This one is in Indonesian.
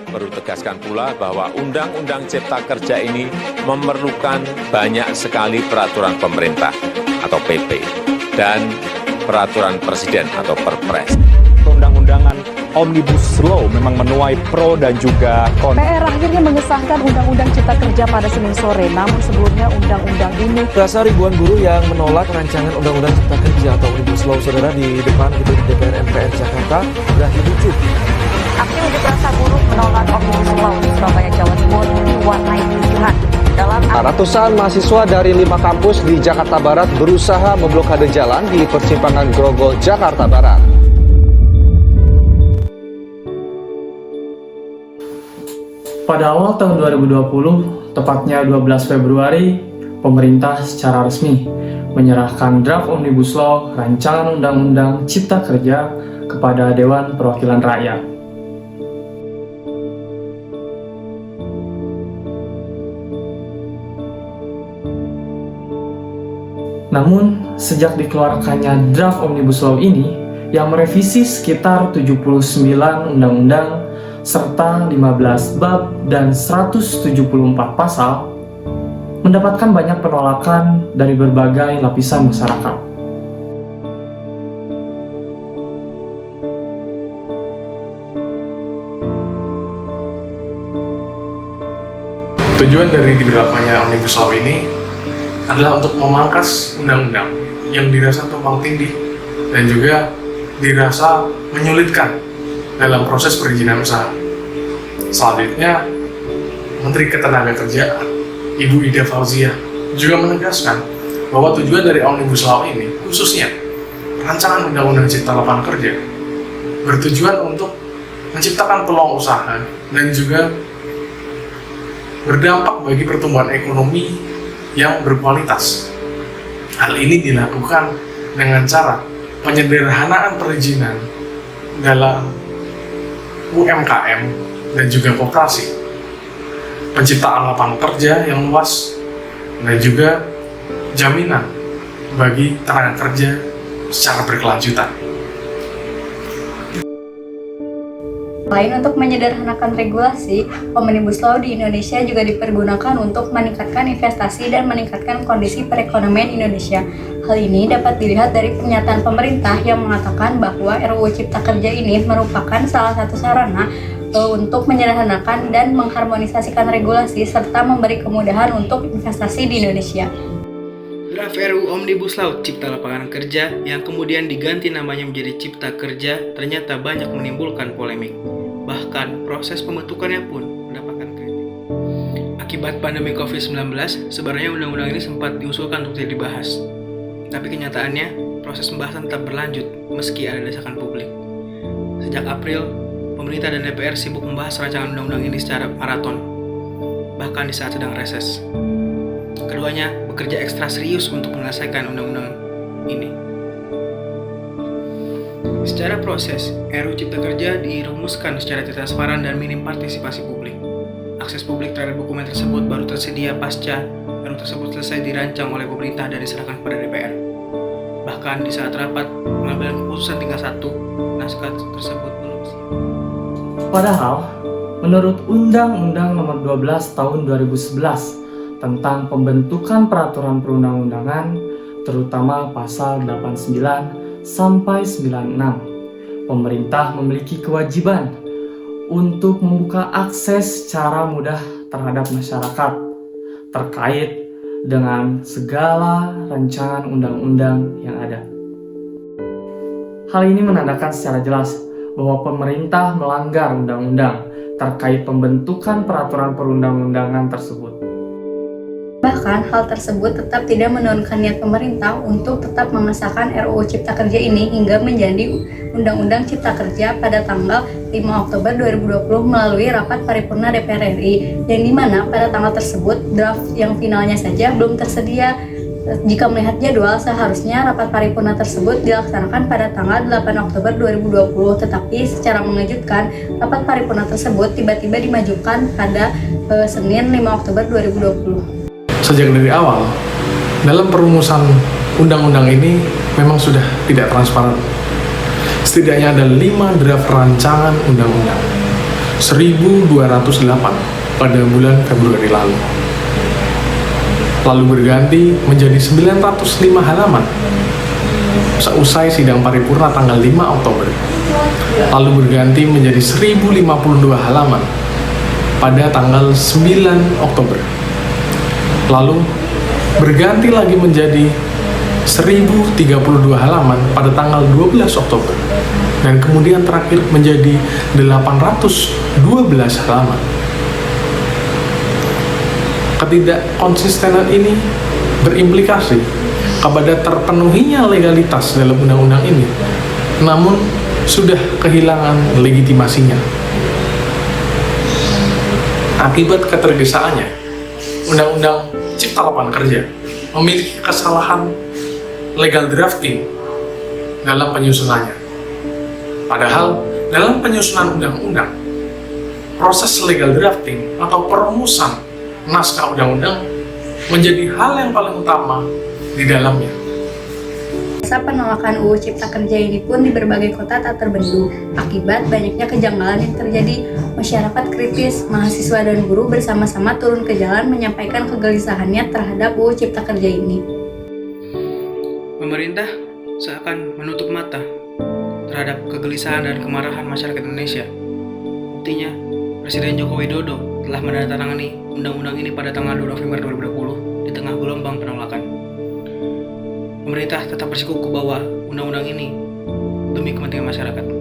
Perlu tegaskan pula bahwa Undang-Undang Cipta Kerja ini memerlukan banyak sekali peraturan pemerintah atau PP dan peraturan presiden atau Perpres. Undang-undangan Omnibus Law memang menuai pro dan juga kontra. PR akhirnya mengesahkan Undang-Undang Cipta Kerja pada Senin sore, namun sebelumnya undang-undang ini Rasa ribuan buruh yang menolak rancangan Undang-Undang Cipta Kerja atau Omnibus Law, saudara, di depan gedung DPR MPR Jakarta berakhir ricuh. aksi unjuk rasa buruh menolak Omnibus Law di Surabaya, Jawa Timur diwarnai kericuhan. Dalam Ratusan mahasiswa dari 5 kampus di Jakarta Barat berusaha memblokade jalan di persimpangan Grogol, Jakarta Barat. Pada awal tahun 2020, tepatnya 12 Februari, pemerintah secara resmi menyerahkan draft Omnibus Law rancangan Undang-Undang Cipta Kerja kepada Dewan Perwakilan Rakyat. Namun, sejak dikeluarkannya draft Omnibus Law ini, yang merevisi sekitar 79 undang-undang serta 15 bab dan 174 pasal, mendapatkan banyak penolakan dari berbagai lapisan masyarakat. Tujuan dari diberlakukannya Omnibus Law ini adalah untuk memangkas undang-undang yang dirasa tumpang tindih dan juga dirasa menyulitkan dalam proses perizinan usaha. Selanjutnya, Menteri Ketenagakerjaan, Ibu Ida Fauziah, juga menegaskan bahwa tujuan dari Omnibus Law ini, khususnya rancangan Undang-Undang Cipta Lapangan Kerja, bertujuan untuk menciptakan peluang usaha dan juga berdampak bagi pertumbuhan ekonomi yang berkualitas. Hal ini dilakukan dengan cara penyederhanaan perizinan dalam UMKM dan juga koperasi, penciptaan lapangan kerja yang luas, dan juga jaminan bagi tenaga kerja secara berkelanjutan. Selain untuk menyederhanakan regulasi, Omnibus Law di Indonesia juga dipergunakan untuk meningkatkan investasi dan meningkatkan kondisi perekonomian Indonesia. Hal ini dapat dilihat dari pernyataan pemerintah yang mengatakan bahwa RUU Cipta Kerja ini merupakan salah satu sarana untuk menyederhanakan dan mengharmonisasikan regulasi serta memberi kemudahan untuk investasi di Indonesia. Draft RUU Omnibus Law Cipta Lapangan Kerja yang kemudian diganti namanya menjadi Cipta Kerja ternyata banyak menimbulkan polemik. Bahkan proses pembentukannya pun mendapatkan kritik. Akibat pandemi COVID-19, sebenarnya undang-undang ini sempat diusulkan untuk tidak dibahas. Tapi kenyataannya, proses pembahasan tetap berlanjut meski ada desakan publik. Sejak April, pemerintah dan DPR sibuk membahas rancangan undang-undang ini secara maraton, bahkan di saat sedang reses. Keduanya bekerja ekstra serius untuk menyelesaikan undang-undang ini. Secara proses, RUU Cipta Kerja dirumuskan secara tidak transparan dan minim partisipasi publik. Akses publik terhadap dokumen tersebut baru tersedia pasca RUU tersebut selesai dirancang oleh pemerintah dan diserahkan kepada DPR. Bahkan di saat rapat pengambilan keputusan tingkat 1, naskah tersebut belum siap. Padahal, menurut Undang-Undang Nomor 12 Tahun 2011 tentang pembentukan peraturan perundang-undangan, terutama pasal 89 sampai 96, pemerintah memiliki kewajiban untuk membuka akses secara mudah terhadap masyarakat terkait dengan segala rancangan undang-undang yang ada. Hal ini menandakan secara jelas bahwa pemerintah melanggar undang-undang terkait pembentukan peraturan perundang-undangan tersebut. Bahkan hal tersebut tetap tidak menurunkan niat pemerintah untuk tetap mengesahkan RUU Cipta Kerja ini hingga menjadi Undang-Undang Cipta Kerja pada tanggal 5 Oktober 2020 melalui rapat paripurna DPR RI, yang dimana pada tanggal tersebut draft yang finalnya saja belum tersedia. Jika melihat jadwal, seharusnya rapat paripurna tersebut dilaksanakan pada tanggal 8 Oktober 2020, tetapi secara mengejutkan rapat paripurna tersebut tiba-tiba dimajukan pada Senin 5 Oktober 2020. Sejak dari awal, dalam perumusan undang-undang ini memang sudah tidak transparan. Setidaknya ada 5 draft rancangan undang-undang. 1208 pada bulan Februari lalu. Lalu berganti menjadi 905 halaman seusai sidang paripurna tanggal 5 Oktober. Lalu berganti menjadi 1052 halaman pada tanggal 9 Oktober. Lalu berganti lagi menjadi 1032 halaman pada tanggal 12 Oktober. Dan kemudian terakhir menjadi 812 halaman. Ketidakkonsistenan ini berimplikasi kepada terpenuhinya legalitas dalam undang-undang ini, namun sudah kehilangan legitimasinya. Akibat ketergesaannya, Undang-Undang Cipta Lapangan Kerja memiliki kesalahan legal drafting dalam penyusunannya. Padahal dalam penyusunan undang-undang, proses legal drafting atau perumusan naskah undang-undang menjadi hal yang paling utama di dalamnya. Masa penolakan UU Cipta Kerja ini pun di berbagai kota tak terbendung akibat banyaknya kejanggalan yang terjadi. Masyarakat kritis, mahasiswa dan guru bersama-sama turun ke jalan menyampaikan kegelisahannya terhadap UU Cipta Kerja ini. Pemerintah seakan menutup mata terhadap kegelisahan dan kemarahan masyarakat Indonesia. Buktinya, Presiden Joko Widodo telah menandatangani undang-undang ini pada tanggal 2 November 2020 di tengah gelombang penolakan. Pemerintah tetap bersikukuh bahwa undang-undang ini demi kepentingan masyarakat.